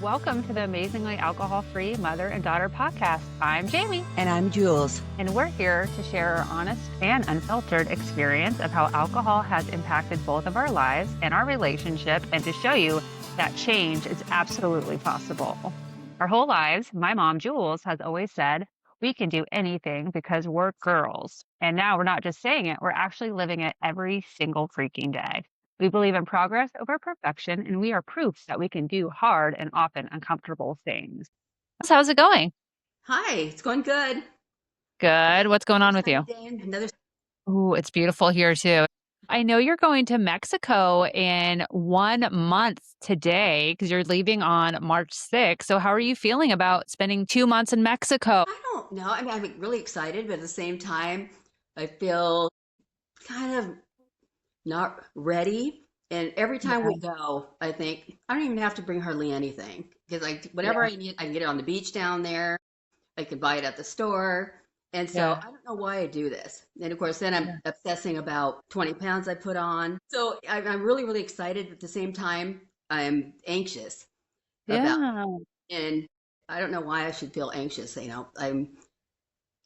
Welcome to the Amazingly Alcohol-Free Mother and Daughter podcast. I'm Jaime. And I'm Jules. And we're here to share our honest and unfiltered experience of how alcohol has impacted both of our lives and our relationship, and to show you that change is absolutely possible. Our whole lives, my mom, Jules, has always said, we can do anything because we're girls. And now we're not just saying it, we're actually living it every single freaking day. We believe in progress over perfection, and we are proof that we can do hard and often uncomfortable things. How's it going? Hi, it's going good. Good. What's going on with you? Another. Oh, it's beautiful here too. I know you're going to Mexico in 1 month today because you're leaving on March 6th. So how are you feeling about spending 2 months in Mexico? I don't know. I mean, I'm really excited, but at the same time, I feel kind of not ready. And every time we go, I think I don't even have to bring hardly anything because whatever I need, I can get it on the beach down there. I can buy it at the store. And so I don't know why I do this. And of course, then I'm obsessing about 20 pounds I put on. So I'm really, really excited. But at the same time, I'm anxious about it. And I don't know why I should feel anxious. I'm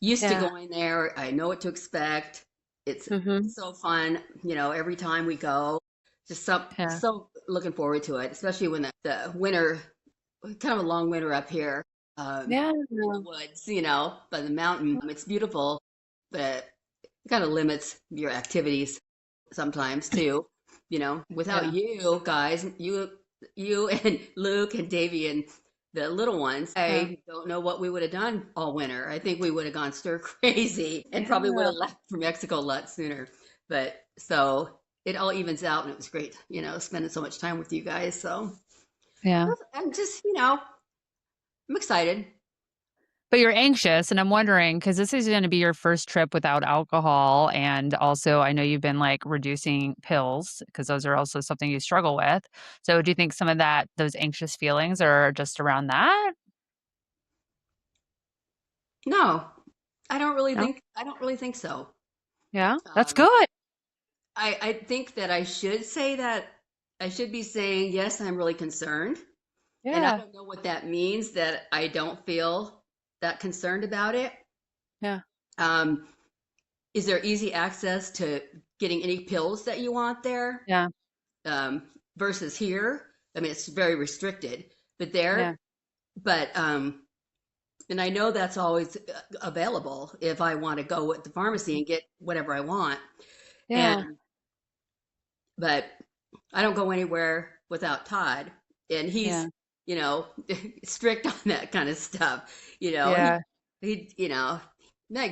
used to going there. I know what to expect. It's so fun. Every time we go, just so looking forward to it, especially when the winter, kind of a long winter up here. In the woods, by the mountain. It's beautiful, but it kind of limits your activities sometimes too. Without you guys, you and Luke and Davy and the little ones, I don't know what we would have done all winter. I think we would have gone stir crazy and probably would have left for Mexico a lot sooner. But so it all evens out, and it was great, spending so much time with you guys. So I'm just, I'm excited. But you're anxious, and I'm wondering, because this is going to be your first trip without alcohol. And also, I know you've been like reducing pills because those are also something you struggle with. So do you think some of those anxious feelings are just around that? No, I don't really think so. Yeah, that's good. I think that I should say that I should be saying, yes, I'm really concerned. And I don't know what that means, that I don't feel that concerned about it. Yeah. Is there easy access to getting any pills that you want there? Yeah. Versus here, I mean, it's very restricted, but there, but, and I know that's always available if I want to go at the pharmacy and get whatever I want. Yeah. But I don't go anywhere without Todd, and he's, strict on that kind of stuff. He might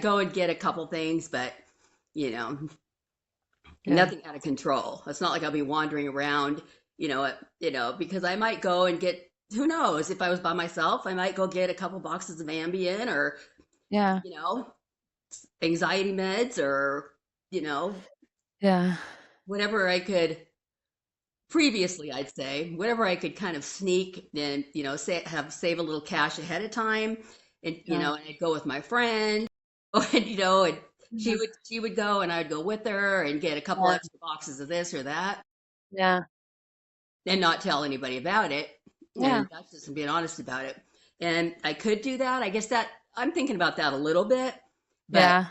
go and get a couple things, but nothing out of control. It's not like I'll be wandering around, because I might go and get, who knows, if I was by myself, I might go get a couple boxes of Ambien or, anxiety meds or, whatever I could previously, I'd say, whatever I could kind of sneak and, save a little cash ahead of time. And, and I'd go with my friend and, she would go and I'd go with her and get a couple extra boxes of this or that. Yeah. And not tell anybody about it. Yeah. And that's just being honest about it. And I could do that. I guess that I'm thinking about that a little bit. But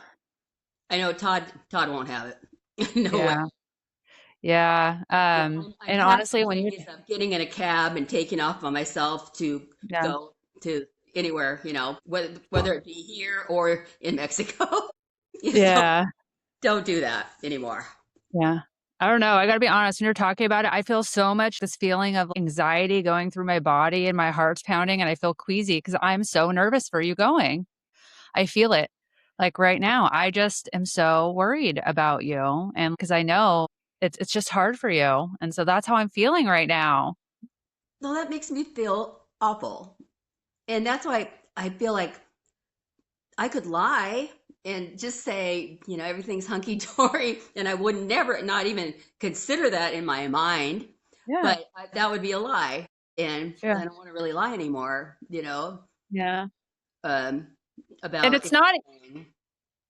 I know Todd won't have it. No way. Yeah. I'm and honestly, when you're getting in a cab and taking off by myself to go to anywhere, whether it be here or in Mexico. Don't do that anymore. Yeah. I don't know. I got to be honest. When you're talking about it, I feel so much this feeling of anxiety going through my body, and my heart's pounding, and I feel queasy because I'm so nervous for you going. I feel it like right now. I just am so worried about you, and because I know it's just hard for you. And so that's how I'm feeling right now. Well, that makes me feel awful. And that's why I feel like I could lie and just say, everything's hunky dory, and I would never, not even consider that in my mind. But that would be a lie. And I don't want to really lie anymore, Yeah. About and it's not,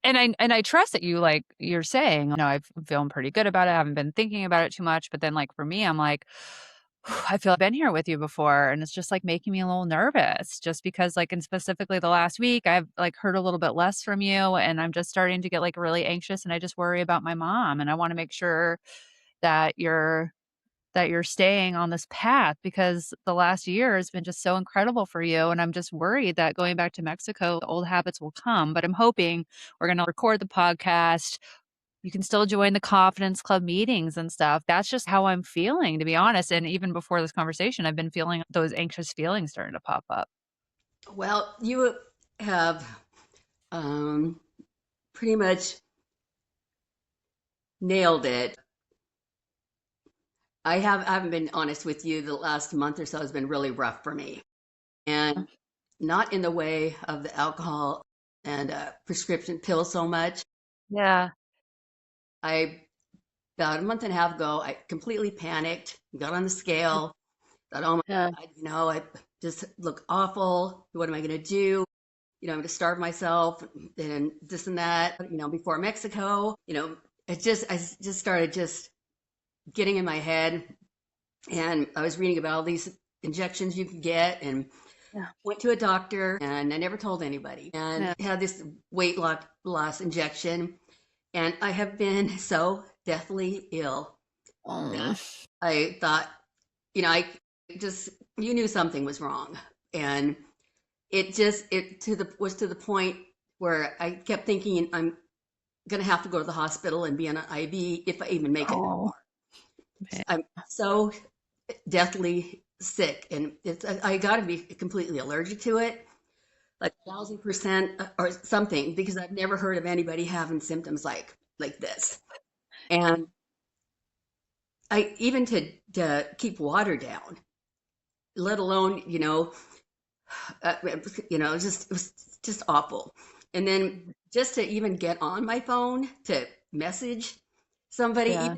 and I trust that you're saying, I'm feeling pretty good about it. I haven't been thinking about it too much. But then for me, I'm like, I feel I've been here with you before, and it's just, like, making me a little nervous just because, like, and specifically the last week, I've, like, heard a little bit less from you, and I'm just starting to get, like, really anxious, and I just worry about my mom, and I wanna make sure that you're staying on this path because the last year has been just so incredible for you, and I'm just worried that going back to Mexico, the old habits will come, but I'm hoping we're gonna record the podcast. You can still join the confidence club meetings and stuff. That's just how I'm feeling, to be honest, and even before this conversation, I've been feeling those anxious feelings starting to pop up. Well, you have um, pretty much nailed it. I haven't been honest with you. The last month or so has been really rough for me, and not in the way of the alcohol and prescription pills so much. Yeah, I About a month and a half ago, I completely panicked, got on the scale, thought, oh my yeah, God, I just look awful. What am I going to do? I'm going to starve myself and this and that, before Mexico, I just started just getting in my head. And I was reading about all these injections you could get and yeah, went to a doctor and I never told anybody and yeah. had this weight loss injection. And I have been so deathly ill Mm. that I thought, I just, you knew something was wrong. And it was to the point where I kept thinking I'm going to have to go to the hospital and be on an IV if I even make it. Oh, man. I'm so deathly sick, and I got to be completely allergic to it, like 1,000% or something, because I've never heard of anybody having symptoms like this. And I even to keep water down, let alone it was just awful. And then just to even get on my phone to message somebody, Yeah.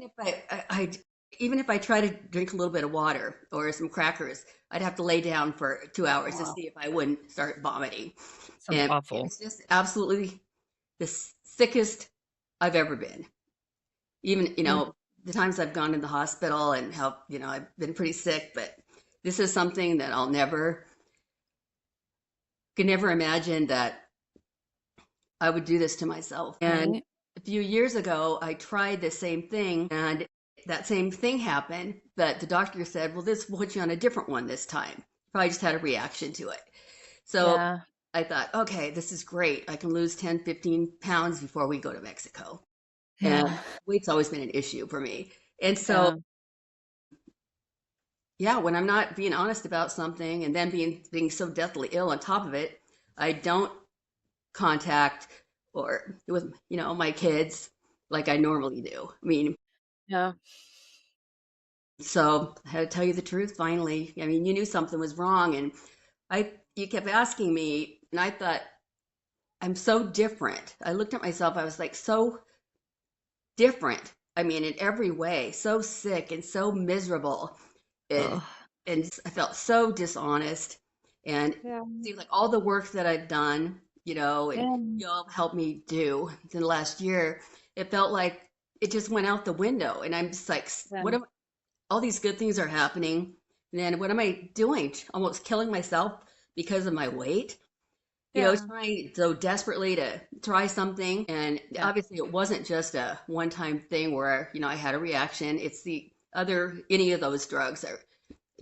even if I try to drink a little bit of water or some crackers, I'd have to lay down for 2 hours to Wow. see if I wouldn't start vomiting. Sounds And awful. it's just absolutely the sickest I've ever been. Even, Mm. the times I've gone to the hospital and how, I've been pretty sick, but this is something that could never imagine that I would do this to myself. And Right? a few years ago, I tried the same thing and that same thing happened, but the doctor said, well, this will put you on a different one this time. Probably just had a reaction to it. So Yeah, I thought, okay, this is great. I can lose 10, 15 pounds before we go to Mexico. And yeah, weight's always been an issue for me. And so, yeah. yeah, when I'm not being honest about something and then being so deathly ill on top of it, I don't contact or with my kids like I normally do. I mean, Yeah. so I had to tell you the truth finally. I mean, you knew something was wrong, and I you kept asking me, and I thought I'm so different. I looked at myself. I was like so different. I mean, in every way, so sick and so miserable, and Ugh. I felt so dishonest. And it Yeah. seemed like all the work that I've done, and Yeah. you all helped me do in the last year, it felt like it just went out the window. And I'm just like, Yeah. what am all these good things are happening, and then what am I doing? Almost killing myself because of my weight. Yeah. Trying so desperately to try something. And Yeah. obviously, it wasn't just a one time thing where, I had a reaction. It's any of those drugs are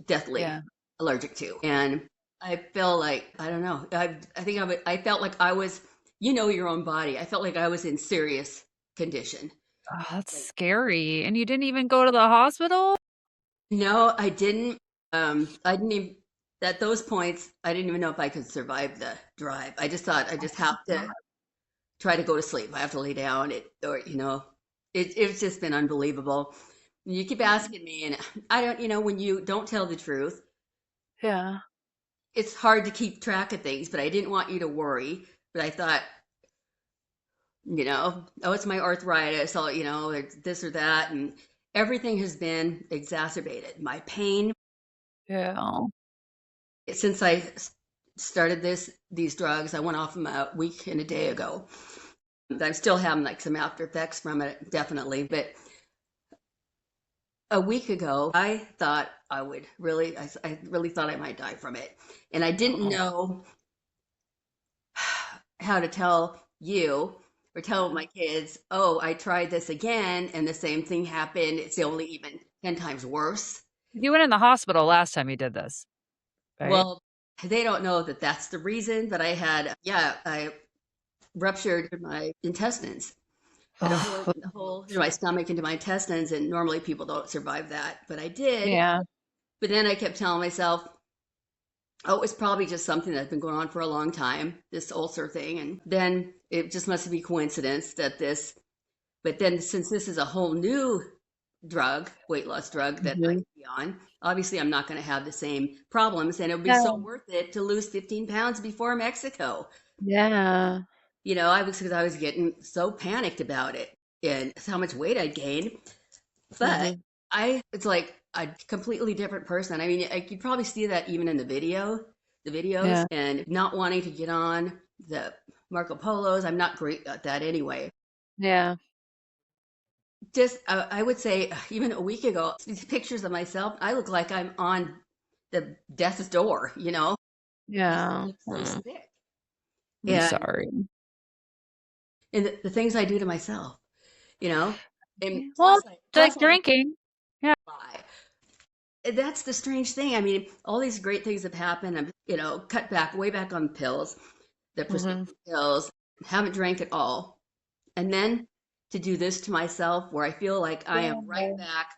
deathly Yeah. allergic to. And I feel like, I don't know, I felt like I was, your own body. I felt like I was in serious condition. Oh, that's Like, scary, and you didn't even go to the hospital? no, I didn't. I didn't even, at those points, I didn't even know if I could survive the drive. I just thought I just have to God. try to go to sleep. I have to lay down. It's just been unbelievable. You keep asking me, and I don't, when you don't tell the truth, Yeah. it's hard to keep track of things, but I didn't want you to worry. But I thought, oh, it's my arthritis, or this or that. And everything has been exacerbated. My pain, Yeah. since I started these drugs, I went off them a week and a day ago. I'm still having like some after effects from it, definitely. But a week ago, I thought I really thought I might die from it. And I didn't Oh. know how to tell you or tell my kids, oh, I tried this again and the same thing happened. It's only even 10 times worse. You went in the hospital last time you did this, right? Well, they don't know that that's the reason, but I ruptured my intestines. Had a Oh, hole through my stomach into my intestines, and normally people don't survive that, but I did. yeah. But then I kept telling myself, oh, it's probably just something that's been going on for a long time, this ulcer thing. And then it just must be coincidence that but then since this is a whole new drug, weight loss drug that I Mhm. can be on, obviously I'm not going to have the same problems. And it would be so Yeah. worth it to lose 15 pounds before Mexico. Yeah. Because I was getting so panicked about it and how much weight I'd gained. But Hmm. it's like a completely different person. I mean, you probably see that even in the videos, Yeah. and not wanting to get on the Marco Polos. I'm not great at that anyway. Yeah. Just, I would say, even a week ago, these pictures of myself, I look like I'm on the death's door, I just Yeah. look so sick. I'm And, sorry. the things I do to myself, you know, and Well, like plus I drinking. Yeah. lie. That's the strange thing. I mean, all these great things have happened. I'm, cut back way back on pills, the Hmm. prescription pills, haven't drank at all. And then to do this to myself where I feel like I am right Yeah. back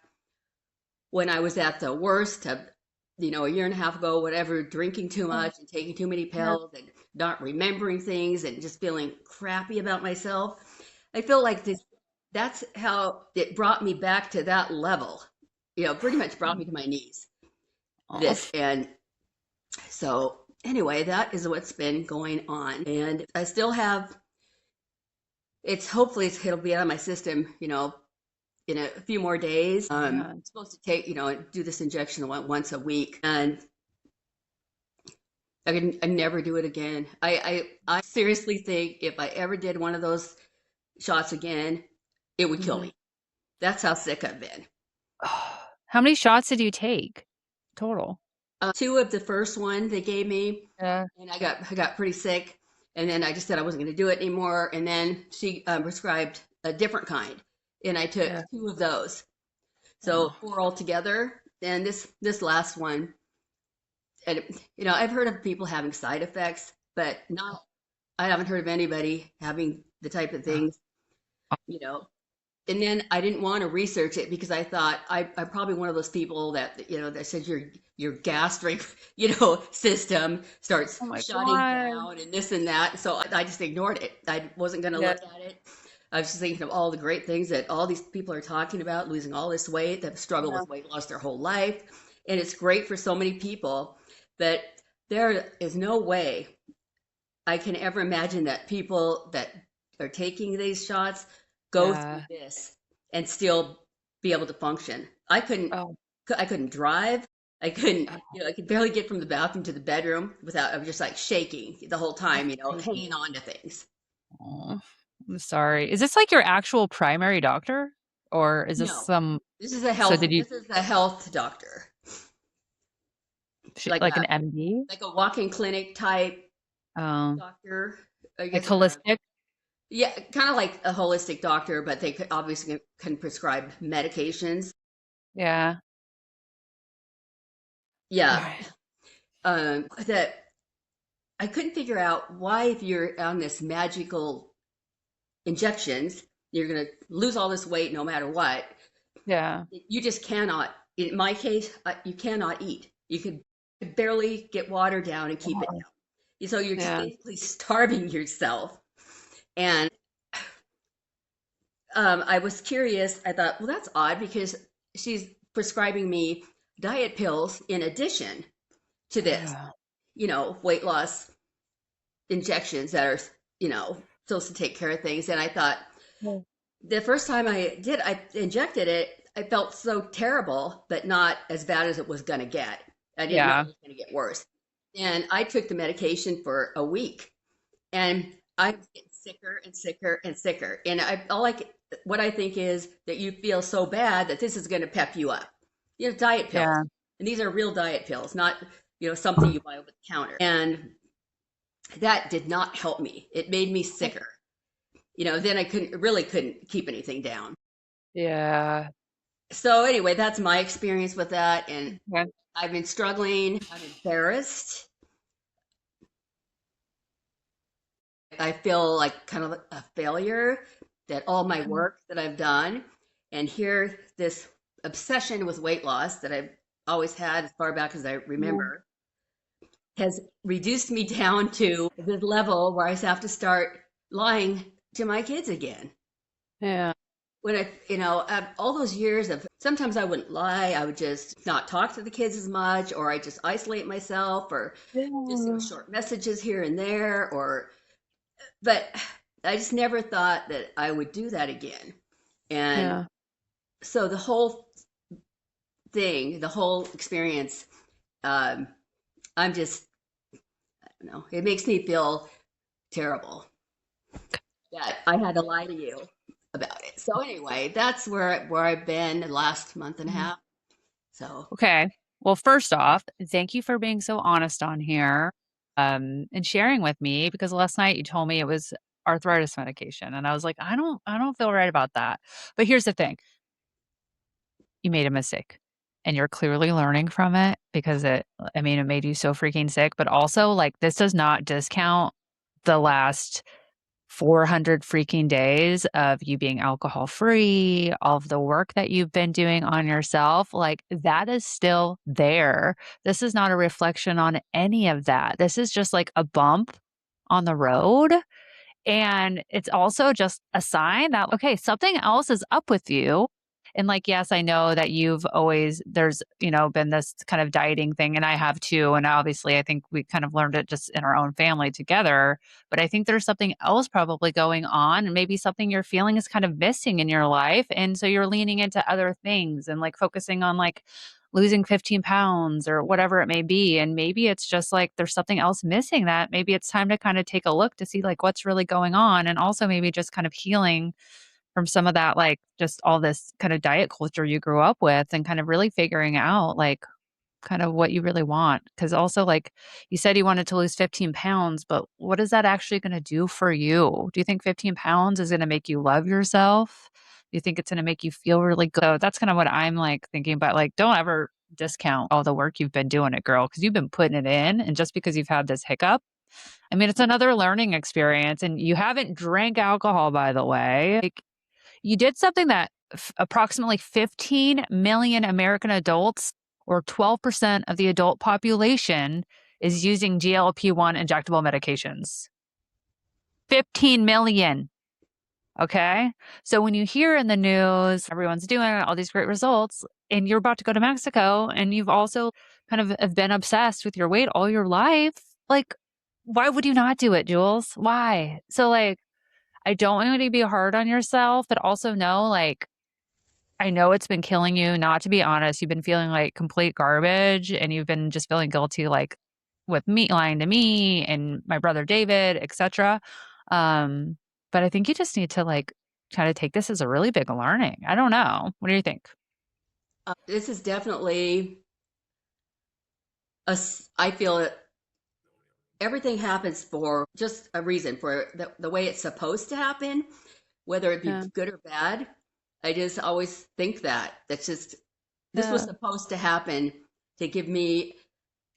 when I was at the worst of, a year and a half ago, whatever, drinking too much and taking too many Yeah. pills and not remembering things and just feeling crappy about myself. I feel like that's how it brought me back to that level. Pretty much brought me to my knees. Oh, This and so anyway, that is what's been going on. And I still have it'll be out of my system, in a few more days. yeah. I'm supposed to do this injection once a week, and I never do it again. I seriously think if I ever did one of those shots again, it would kill Hmm. me. That's how sick I've been. How many shots did you take total? Two of the first one they gave me, Yeah. and I got pretty sick, and then I just said I wasn't going to do it anymore. And then she prescribed a different kind, and I took Yeah. two of those, so Oh. four altogether. And this last one, and I've heard of people having side effects, but not I haven't heard of anybody having the type of things, you know. And then I didn't want to research it because I thought I'm probably one of those people that says your gastric system starts Oh my shutting God. down and this and that. So I just ignored it. I wasn't going to Yeah. look at it. I was just thinking of all the great things that all these people are talking about, losing all this weight, that have struggled Yeah. with weight loss their whole life, and it's great for so many people. But there is no way I can ever imagine that people that are taking these shots go through Yeah. this and still be able to function. Oh. I couldn't drive. I couldn't, Oh, I could barely get from the bathroom to the bedroom without, I was just like shaking the whole time, that's hanging crazy. on to things. Oh, I'm sorry. Is this like your actual primary doctor? Or is this No, some, so did you this is a health doctor, like like an a, MD? like a walk-in clinic type Um, doctor, I like guess. holistic? Yeah, kind of like a holistic doctor, but they could obviously can prescribe medications. Yeah. Yeah, Alright. that I couldn't figure out why, if you're on this magical injections, you're gonna lose all this weight no matter what. Yeah. You just cannot. In my case, you cannot eat. You could barely get water down and keep it Oh, down. So you're just yeah. basically starving yourself. And I was curious. I thought, well, that's odd because she's prescribing me diet pills in addition to this, Yeah. weight loss injections that are, supposed to take care of things. And I thought, Well, the first time I injected it, I felt so terrible, but not as bad as it was going to get. I didn't know it yeah. was going to get worse. And I took the medication for a week, and I was getting sicker and sicker and sicker. And what I think is that you feel so bad that this is going to pep you up. You know, diet pills. Yeah. And these are real diet pills, not, something you buy over the counter. And that did not help me. It made me sicker. Then I couldn't keep anything down. Yeah. So anyway, that's my experience with that. And Okay. I've been struggling. I'm embarrassed. I feel like kind of a failure that all my work that I've done, and here this obsession with weight loss that I've always had as far back as I Yeah. remember has reduced me down to the level where I have to start lying to my kids again. Yeah. When all those years of sometimes I wouldn't lie, I would just not talk to the kids as much, or I just isolate myself, or just Yeah. short messages here and there, but I just never thought that I would do that again. And Yeah. so the whole thing, the whole experience, um, I'm just, I don't know, it makes me feel terrible that I had to lie to you about it. So anyway, that's where I've been the last month and a half. So Okay. Well, first off, thank you for being so honest on here, and sharing with me because last night you told me it was arthritis medication and I was like, I don't feel right about that. But here's the thing. You made a mistake and you're clearly learning from it because it made you so freaking sick, but also like this does not discount the last 400 freaking days of you being alcohol free, all of the work that you've been doing on yourself, like that is still there. This is not a reflection on any of that. This is just like a bump on the road. And it's also just a sign that, okay, something else is up with you. And like, yes, I know that there's, been this kind of dieting thing, and I have too. And obviously, I think we kind of learned it just in our own family together. But I think there's something else probably going on, and maybe something you're feeling is kind of missing in your life. And so you're leaning into other things and like focusing on like losing 15 pounds or whatever it may be. And maybe it's just like there's something else missing that maybe it's time to kind of take a look to see like what's really going on. And also maybe just kind of healing from some of that, like just all this kind of diet culture you grew up with and kind of really figuring out like kind of what you really want. Cause also, like you said, you wanted to lose 15 pounds, but what is that actually going to do for you? Do you think 15 pounds is going to make you love yourself? Do you think it's going to make you feel really good? So that's kind of what I'm like thinking about. Like, don't ever discount all the work you've been doing it, girl, because you've been putting it in. And just because you've had this hiccup, it's another learning experience. And you haven't drank alcohol, by the way. Like, you did something that approximately 15 million American adults, or 12% of the adult population, is using GLP-1 injectable medications. 15 million. Okay. So when you hear in the news, everyone's doing all these great results, and you're about to go to Mexico, and you've also kind of have been obsessed with your weight all your life, like, why would you not do it, Jules? Why? So, like, I don't want you to be hard on yourself, but also know, like, I know it's been killing you, not to be honest. You've been feeling like complete garbage and you've been just feeling guilty, like with me lying to me and my brother David, etc. Um, but I think you just need to like try to take this as a really big learning. I don't know. What do you think? this is definitely I feel that everything happens for just a reason, for the way it's supposed to happen, whether it be Yeah. good or bad. I just always think that's just, this was Yeah. supposed to happen to give me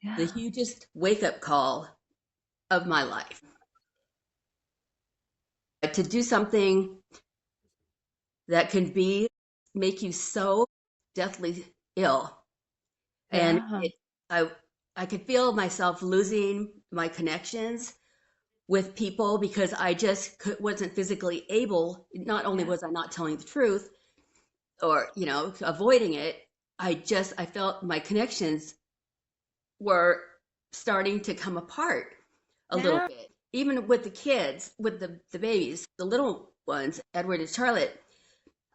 the Yeah. hugest wake up call of my life. To do something that can make you so deathly ill. And Yeah. I could feel myself losing my connections with people because I just wasn't physically able. Not only Yeah. was I not telling the truth or, avoiding it, I felt my connections were starting to come apart a little Yeah. bit. Even with the kids, with the babies, the little ones, Edward and Charlotte,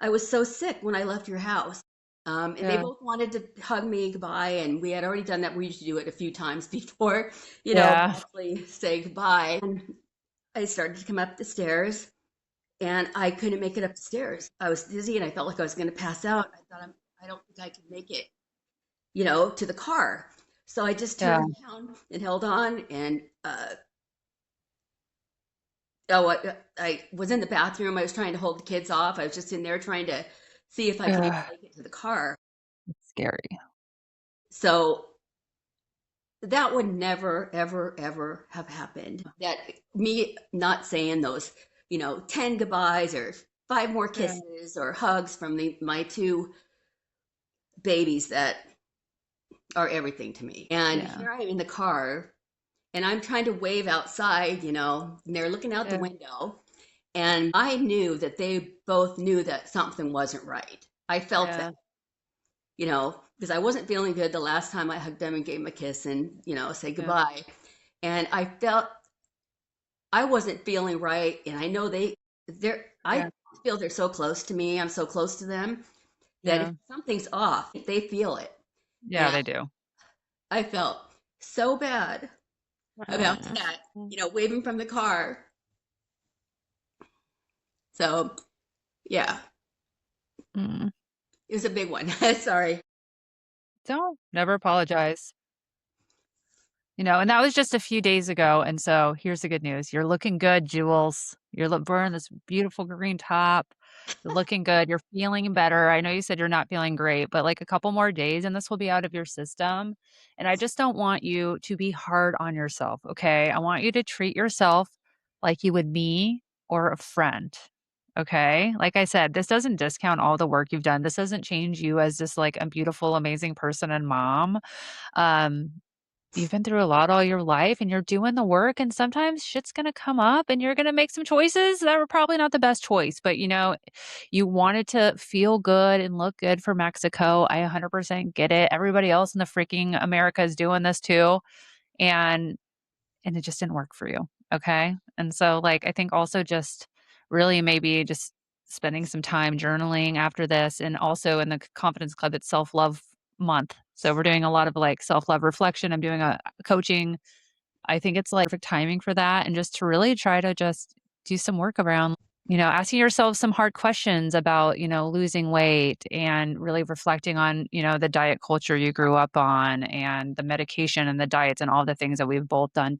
I was so sick when I left your house. And they Yeah. both wanted to hug me goodbye, and we had already done that. We used to do it a few times before, Yeah. actually say goodbye. And I started to come up the stairs, and I couldn't make it upstairs. I was dizzy and I felt like I was going to pass out. I thought, I don't think I can make it, to the car. So I just Yeah. turned around and held on. And oh, I was in the bathroom. I was trying to hold the kids off. I was just in there trying to see if I could even Ugh, make it to the car. it's scary. So that would never, ever, ever have happened. That me not saying those, 10 goodbyes or five more Yeah. kisses or hugs from my two babies that are everything to me. And Yeah. here I am in the car and I'm trying to wave outside, and they're looking out the Yeah. window. And I knew that they both knew that something wasn't right. I felt that, Yeah. because I wasn't feeling good the last time I hugged them and gave them a kiss and, say Yeah. goodbye. And I felt I wasn't feeling right. And I know I Yeah. feel they're so close to me. I'm so close to them that if Yeah. something's off, they feel it. Yeah, And they do. I felt so bad about Uh, that, waving from the car. So, yeah, mm. it was a big one. Sorry. Don't never apologize. And that was just a few days ago. And so here's the good news. You're looking good, Jules. Wearing this beautiful green top. You're looking good. You're feeling better. I know you said you're not feeling great, but like a couple more days and this will be out of your system. And I just don't want you to be hard on yourself. Okay. I want you to treat yourself like you would me or a friend. Okay. Like I said, this doesn't discount all the work you've done. This doesn't change you as just like a beautiful, amazing person and mom. Um, You've been through a lot all your life and you're doing the work, and sometimes shit's gonna come up and you're gonna make some choices that were probably not the best choice. But you wanted to feel good and look good for Mexico. I 100% get it. Everybody else in the freaking America is doing this too. And and it just didn't work for you. Okay. And so, like, I think also just really maybe just spending some time journaling after this. And also in the Confidence Club, it's self love month. So we're doing a lot of like self love reflection. I'm doing a coaching. I think it's like perfect timing for that. And just to really try to just do some work around, asking yourself some hard questions about, losing weight and really reflecting on, the diet culture you grew up on and the medication and the diets and all the things that we've both done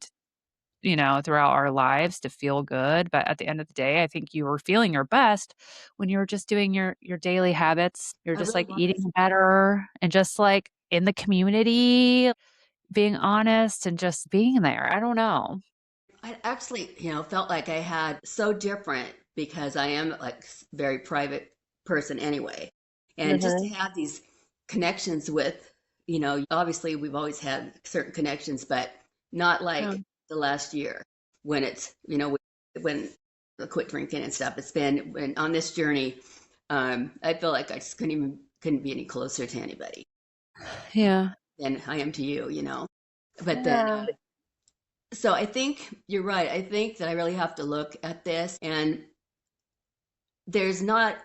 throughout our lives to feel good. But at the end of the day, I think you were feeling your best when you were just doing your daily habits. You're I just really like was. eating better and just like in the community, being honest and just being there. I don't know. I actually, felt like I had so different because I am like very private person anyway. And just to Mhm. have these connections with, obviously we've always had certain connections, but not Yeah. like the last year when when I quit drinking and stuff. It's been when on this journey, I feel like I just couldn't be any closer to anybody Yeah. than I am to you. But then Yeah. so I think you're right. I think that I really have to look at this, and there's not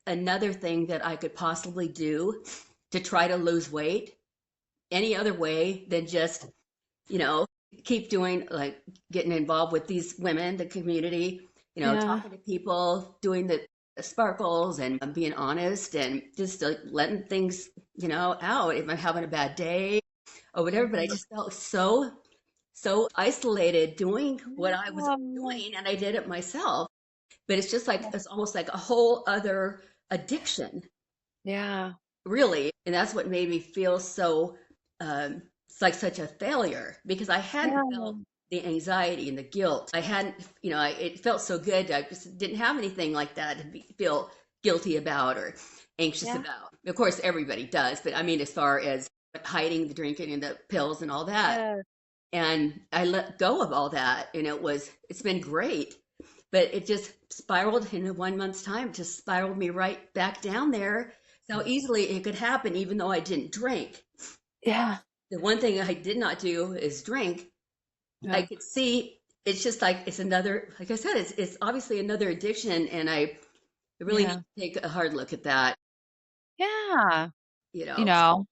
another thing that I could possibly do to try to lose weight any other way than just, you know, keep doing like getting involved with these women, the community, Yeah. talking to people, doing the sparkles and being honest and just like letting things, out if I'm having a bad day or whatever. But I Mhm. just felt so isolated doing what I was Yeah. doing and I did it myself. But it's just like it's almost like a whole other addiction, Yeah. really. And that's what made me feel so it's like such a failure because I hadn't Yeah. felt the anxiety and the guilt. I hadn't, it felt so good. I just didn't have anything like that to feel guilty about or anxious Yeah. about. Of course, everybody does, but I mean, as far as hiding the drinking and the pills and all that, Yeah. and I let go of all that, and it's been great, but it just spiraled in a 1 month's time, just spiraled me right back down there. So easily it could happen, even though I didn't drink. Yeah. The one thing I did not do is drink. I Yeah. could see it's just like it's another, like I said, it's obviously another addiction, and I really need Yeah. to take a hard look at that. Yeah. You You know, know,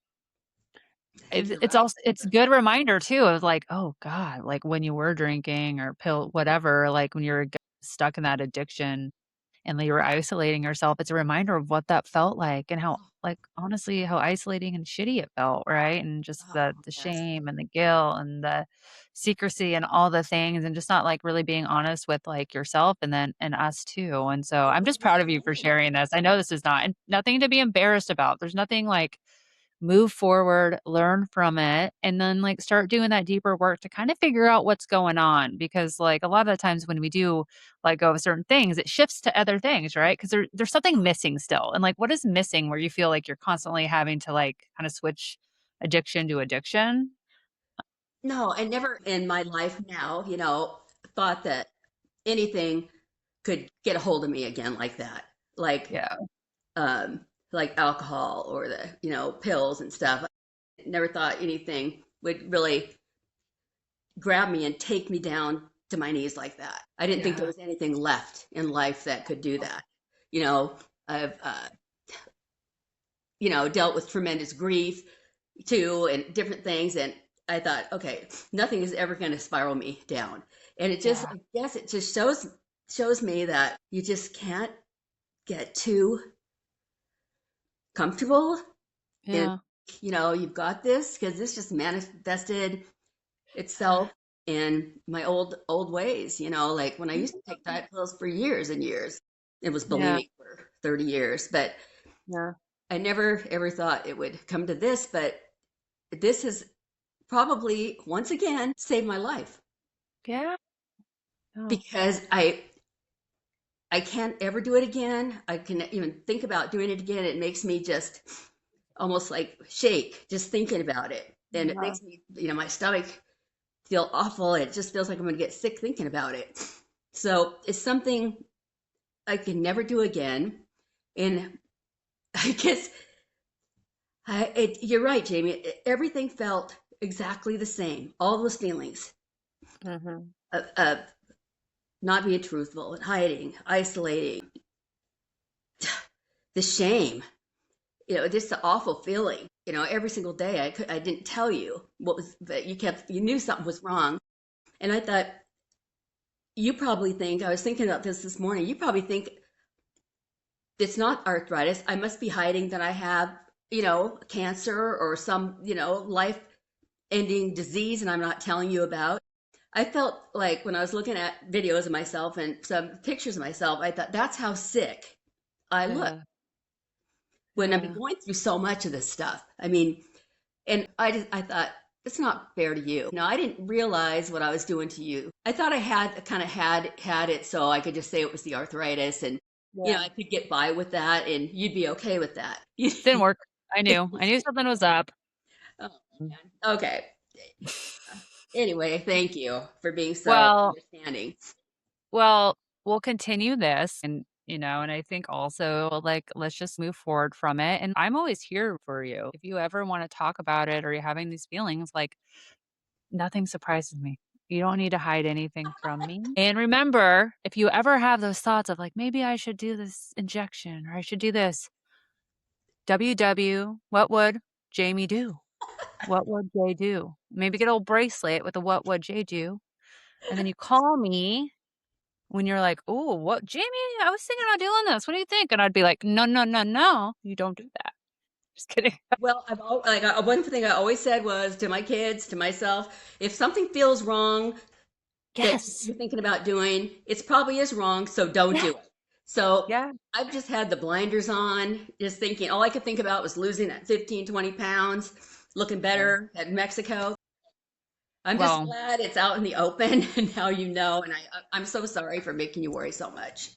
I think you're it's right. also it's a good reminder too of like, oh God, like when you were drinking or pill, whatever, like when you're stuck in that addiction. and you were isolating yourself, it's a reminder of what that felt like and how, like, honestly, how isolating and shitty it felt, right? And just Oh, the yes. shame and the guilt and the secrecy and all the things and just not, like, really being honest with, like, yourself and then and us too. And so It I'm was just the proud of you for shame. sharing this. I know this is not and nothing to be embarrassed about. There's nothing like move forward, learn from it, and then, like, start doing that deeper work to kind of figure out what's going on because, like, a lot of the times when we do let go of certain things, it shifts to other things, right? Because there's something missing still, and, like, what is missing where you feel like you're constantly having to, like, kinda switch addiction to addiction? No, I never in my life now, thought that anything could get a hold of me again like that. Like, Yeah, um, like alcohol or the, pills and stuff. I never thought anything would really grab me and take me down to my knees like that. I didn't think there yeah, was anything left in life that could do that. You know, I've, dealt with tremendous grief too and different things. And I thought, okay, nothing is ever going to spiral me down. And it just, yeah, I guess it just shows me that you just can't get too comfortable and yeah, you've got this because this just manifested itself in my old ways, like when I used to take diet pills for years and years. It was yeah, bulimic for 30 years, but yeah, I never ever thought it would come to this, but this has probably once again saved my life yeah, no, because I can't ever do it again. I can even think about doing it again. It makes me just almost like shake just thinking about it. And it yeah, makes me, my stomach feel awful. It just feels like I'm going to get sick thinking about it. So it's something I can never do again. And I guess you're right, Jamie. Everything felt exactly the same. All those feelings mhm, of not being truthful and hiding, isolating, the shame, just the awful feeling. Every single day I didn't tell you what was, but you knew something was wrong. And I thought, you probably think, I was thinking about this morning, you probably think it's not arthritis. I must be hiding that I have, cancer or some, life ending disease and I'm not telling you about. I felt like when I was looking at videos of myself and some pictures of myself, I thought that's how sick I look yeah, when I'm yeah, going through so much of this stuff. I mean, and I thought it's not fair to you. No, I didn't realize what I was doing to you. I thought I had kind of had it so I could just say it was the arthritis and yeah. I could get by with that and you'd be okay with that. Didn't work. I knew something was up. Oh man. Okay. Anyway, thank you for being so Well, understanding. well, we'll continue this and, and I think also, like, let's just move forward from it, and I'm always here for you. If you ever wanna talk about it or you're having these feelings, like, nothing surprises me. You don't need to hide anything from me, and remember, if you ever have those thoughts of, like, "Maybe I should do this injection or I should do this," WW, what would Jamie do? What would Jay do? Maybe get a little bracelet with a what would Jay do, and then you call me when you're like, "Oh, what Jamie, I was thinking about doing this. What do you think?" And I'd be like, "No, no, no, no, you don't do that." Just kidding. Well, one thing I always said was to my kids, to myself, if something feels wrong that Yes. you're thinking about doing, it's probably is wrong, so don't Yeah, do it. So yeah. I've just had the blinders on, just thinking all I could think about was losing that 15, 20 pounds, looking Yeah. better at Mexico. I'm just Well, glad it's out in the open and now you know, and I'm so sorry for making you worry so much.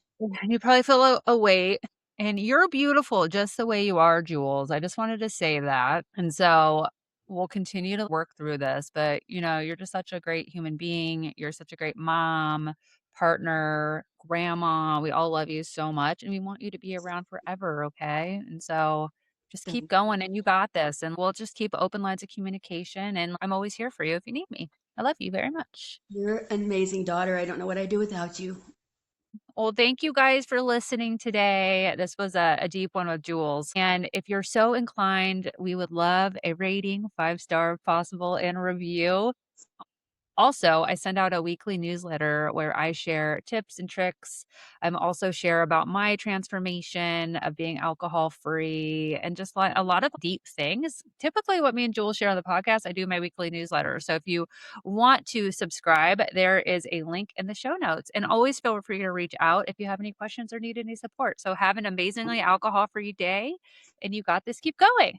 you probably feel a weight, and you're beautiful just the way you are, Jules. I just wanted to say that. And so we'll continue to work through this, but you're just such a great human being. You're such a great mom, partner, grandma. We all love you so much, and we want you to be around forever, okay? And so just keep Thank going, and you got this. And we'll just keep open lines of communication, and I'm always here for you if you need me. I love you very much. you. You're an amazing daughter. I don't know what I'd do without you. Well, thank you guys for listening today. This was a deep one with Jules. And if you're so inclined, we would love a rating, 5-star if possible, and a review Also, I send out a weekly newsletter where I share tips and tricks. I'm also share about my transformation of being alcohol free and just like a lot of deep things. Typically, what me and Jules share on the podcast, I do my weekly newsletter. So if you want to subscribe, there is a link in the show notes. And always feel free to reach out if you have any questions or need any support. So have an amazingly alcohol free day and you got this. Keep going.